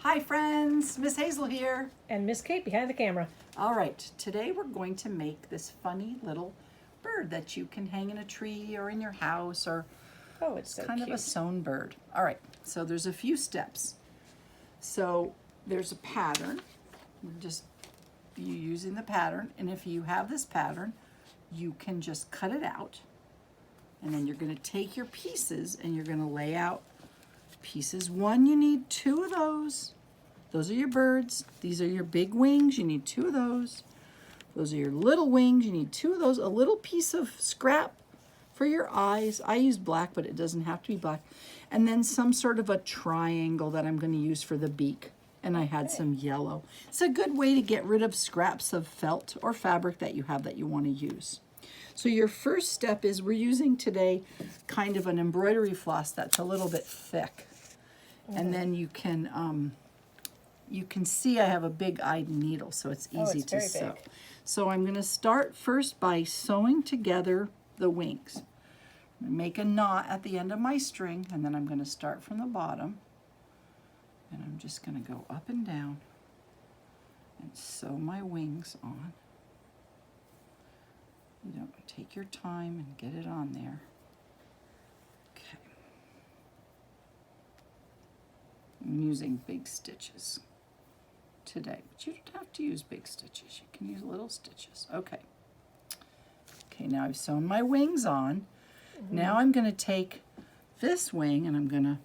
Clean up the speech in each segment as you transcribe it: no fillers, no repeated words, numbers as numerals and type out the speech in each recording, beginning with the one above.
Hi friends, Miss Hazel here. And Miss Kate behind the camera. All right, today we're going to make this funny little bird that you can hang in a tree or in your house, or Oh, it's so kind cute. of a sewn bird. All right, so there's a few steps. So there's a pattern, just you using the pattern, and if you have this pattern, you can just cut it out, and then you're going to take your pieces and you're going to lay out pieces. One, you need two of those. Those are your birds. These are your big wings. You need two of those. Those are your little wings. You need two of those. A little piece of scrap for your eyes. I use black, but it doesn't have to be black. And then some sort of a triangle that I'm going to use for the beak. And I had some yellow. It's a good way to get rid of scraps of felt or fabric that you have that you want to use. So your first step is we're using today kind of an embroidery floss that's a little bit thick. And then you can see I have a big-eyed needle, so it's easy to very sew. big. So I'm going to start first by sewing together the wings. I'm gonna make a knot at the end of my string, and then I'm going to start from the bottom. And I'm just going to go up and down and sew my wings on. You don't take your time and get it on there. Okay. I'm using big stitches today, but you don't have to use big stitches. You can use little stitches. Okay. Okay, now I've sewn my wings on. Now I'm going to take this wing and I'm going to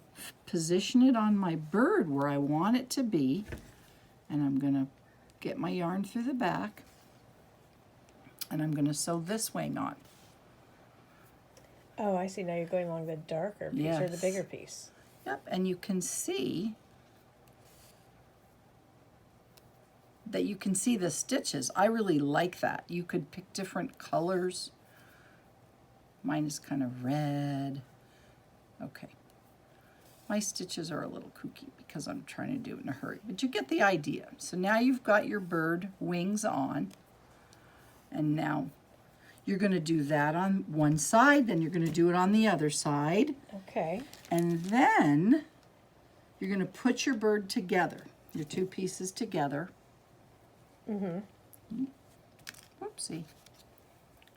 position it on my bird where I want it to be, and I'm going to get my yarn through the back, and I'm going to sew this wing on. Oh, I see. Now you're going along the darker piece or the Yes. bigger piece. Yep, and you can see that you can see the stitches. I really like that. You could pick different colors. Mine is kind of red. Okay. My stitches are a little kooky because I'm trying to do it in a hurry, but you get the idea. So now you've got your bird wings on, and now you're going to do that on one side, then you're going to do it on the other side, Okay. and then you're going to put your bird together, your two pieces together. Oopsie.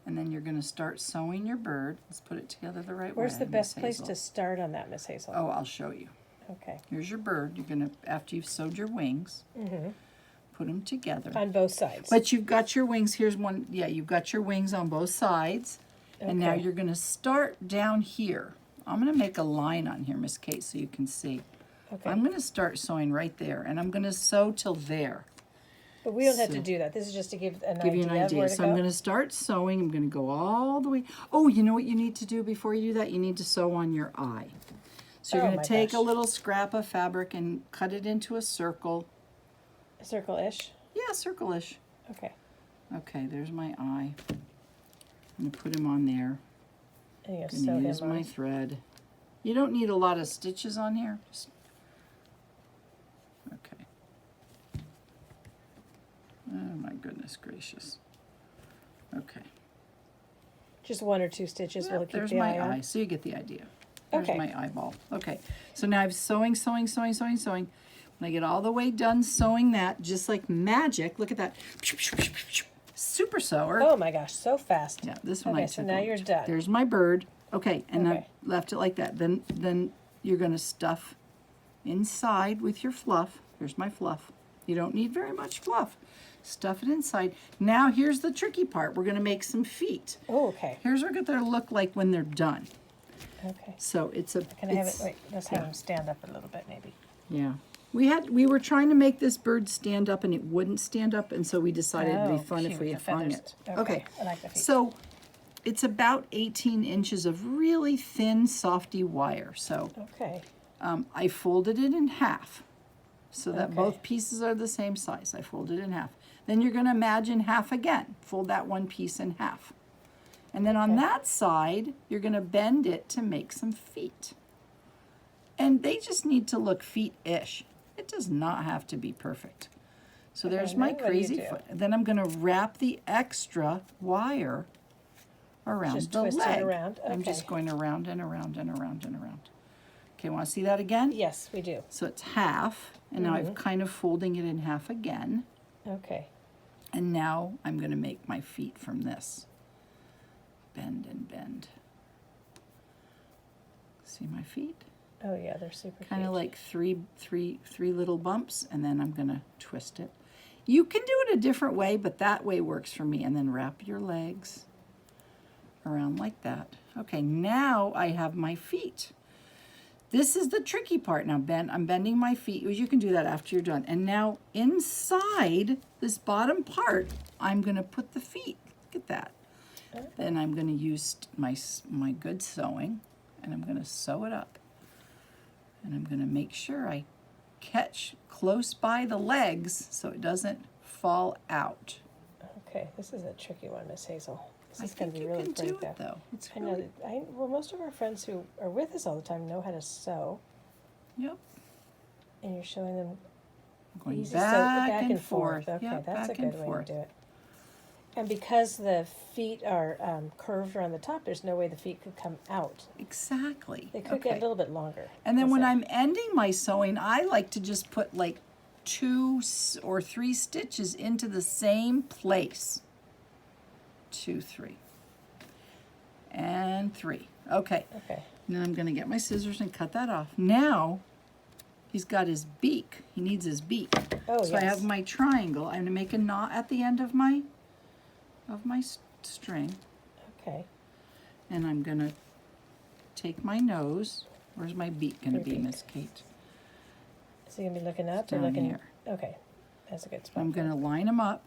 And then you're going to start sewing your bird. Let's put it together the right way. Where's the best Miss place Hazel. to start on that, Miss Hazel? Oh, I'll show you. Okay. Here's your bird. You're going to, after you've sewed your wings, put them together. On both sides. But you've got your wings. Here's one. Yeah, you've got your wings on both sides. And now Okay. you're going to start down here. I'm going to make a line on here, Miss Kate, so you can see. Okay. I'm going to start sewing right there, and I'm going to sew till there. But we don't have to so- do that. This is just to give an Give you an idea of where idea. to So go. I'm going to start sewing. I'm going to go all the way. Oh, you know what you need to do before you do that? You need to sew on your eye. So you're Oh going my to take gosh. a little scrap of fabric and cut it into a circle. Circle-ish. Yeah, circle-ish. Okay. Okay, there's my eye. I'm going to put him on there. And you I'm sew going to him use my on. thread. You don't need a lot of stitches on here. Just, okay. Oh my goodness gracious. Okay. Just one or two stitches will Yep, keep there's the my eye on. eye. So you get the idea. There's Okay. my eyeball. Okay. So now I'm sewing, sewing, sewing, sewing, sewing. When I get all the way done sewing that, just like magic, look at that. Super sewer. Oh my gosh, so fast. Yeah, this one Okay, I so took now over. you're done. There's my bird. Okay, and I Okay. left it like that. Then you're going to stuff inside with your fluff. Here's my fluff. You don't need very much fluff. Stuff it inside. Now here's the tricky part. We're going to make some feet. Oh, okay. Here's what they're look like when they're done. Okay. So it's a. Can I have it? it's- Wait, let's have him stand up a little bit, maybe. Yeah. We were trying to make this bird stand up and it wouldn't stand up, and so we decided it'd Oh, be fun if cute, we the hung feathers. it. Okay, I like the feet. So it's about 18 inches of really thin, softy wire. So Okay. I folded it in half so that Okay. both pieces are the same size. I folded it in half. Then you're going to imagine half again. Fold that one piece in half. And then on Okay. that side, you're going to bend it to make some feet. And they just need to look feet-ish. It does not have to be perfect. So Okay, there's my then what do you crazy do? foot. And then I'm going to wrap the extra wire around Just the twist it leg. around, I'm okay. just going around and around and around and around. Okay, want to see that again? Yes, we do. So it's half, and now I'm kind of folding it in half again. Okay. And now I'm going to make my feet from this. Bend and bend. See my feet? Oh yeah, they're super Kind of cute. like three little bumps, and then I'm going to twist it. You can do it a different way, but that way works for me. And then wrap your legs around like that. Okay, now I have my feet. This is the tricky part. Now I'm bending my feet. You can do that after you're done. And now inside this bottom part, I'm going to put the feet. Look at that. Then I'm going to use my good sewing, and I'm going to sew it up. And I'm going to make sure I catch close by the legs so it doesn't fall out. Okay, this is a tricky one, Miss Hazel. This I is going think to you be really can great, do it, though. It's I know. really, Well, most of our friends who are with us all the time know how to sew, yep. and you're showing them Going easy back and forth. Okay, Yep, that's a back and good way forth. to do it. And because the feet are curved around the top, there's no way the feet could come out. Exactly. They could get a little bit longer. And then we'll when say. I'm ending my sewing, I like to just put like 2 or 3 stitches into the same place. 2, 3. And 3. Okay. Okay. And then I'm going to get my scissors and cut that off. Now, he's got his beak. He needs his beak. Oh, So I yes. have my triangle. I'm going to make a knot at the end of my string. Okay. And I'm going to take my nose. Where's my beak going to Your be, beak. Miss Kate? Is he gonna be looking up or Down looking? here. Okay, that's a good spot. I'm going to line them up.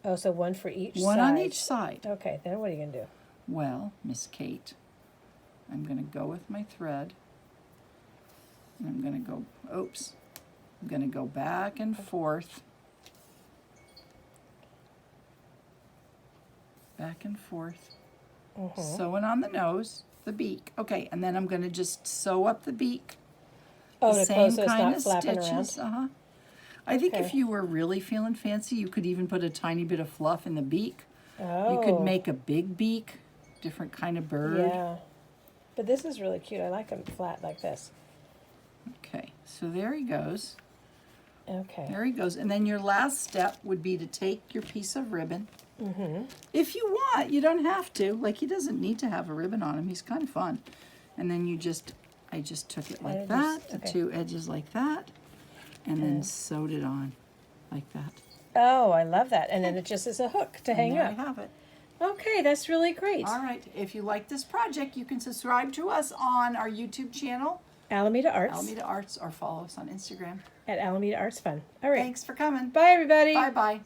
Oh, so one for each One side. on each side. Okay, then what are you gonna do? Well, Miss Kate, I'm going to go with my thread. And I'm going to go, oops. I'm going to go back and forth. Back and forth. Sewing on the nose, the beak. Okay, and then I'm going to just sew up the beak. Oh, The to close so it's kind not of flapping stitches. around. I think if Okay. you were really feeling fancy, you could even put a tiny bit of fluff in the beak. Oh. You could make a big beak, different kind of bird. Yeah. But this is really cute. I like them flat like this. Okay, so there he goes. Okay. There he goes. And then your last step would be to take your piece of ribbon. If you want, you don't have to. Like, he doesn't need to have a ribbon on him. He's kind of fun. And then I just took it like that, the 2 edges like that, and then sewed it on like that. Oh, I love that. And then it just is a hook to hang And there up. I have it. Okay, that's really great. All right. If you like this project, you can subscribe to us on our YouTube channel, Alameda Arts Alameda Arts, or follow us on Instagram. at Alameda Arts Fun. All right. Thanks for coming. Bye, everybody. Bye-bye.